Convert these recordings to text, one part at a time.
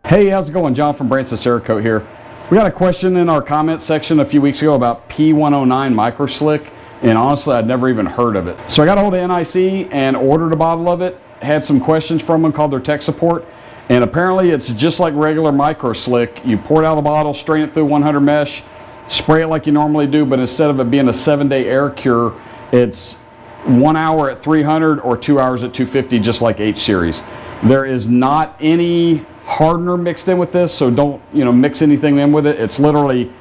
Hey, how's it going? John from Branson Cerakote here. We got a question in our comments section a few weeks ago about P109 Microslick, and honestly I'd never even heard of it. So I got a hold of NIC and ordered a bottle of it, had some questions from them, called their tech support, and apparently it's just like regular Microslick. You pour it out of the bottle, strain it through 100 mesh, spray it like you normally do, but instead of it being a 7-day air cure, it's 1 hour at 300 or 2 hours at 250, just like H series. There is not any hardener mixed in with this, so don't mix anything in with it. It's literally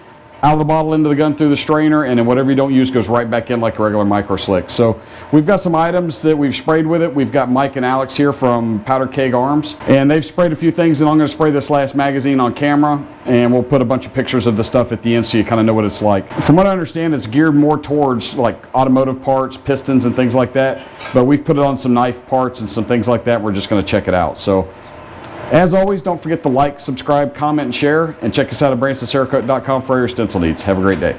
out of the bottle into the gun through the strainer, and then whatever you don't use goes right back in like a regular Microslick. So we've got some items that we've sprayed with it. We've got Mike and Alex here from Powder Keg Arms, and they've sprayed a few things, and I'm going to spray this last magazine on camera, and we'll put a bunch of pictures of the stuff at the end so you kind of know what it's like. From what I understand, it's geared more towards like automotive parts, pistons and things like that, but we've put it on some knife parts and some things like that. We're just going to check it out. So as always, don't forget to like, subscribe, comment, and share, and check us out at BransonCerakote.com for all your stencil needs. Have a great day.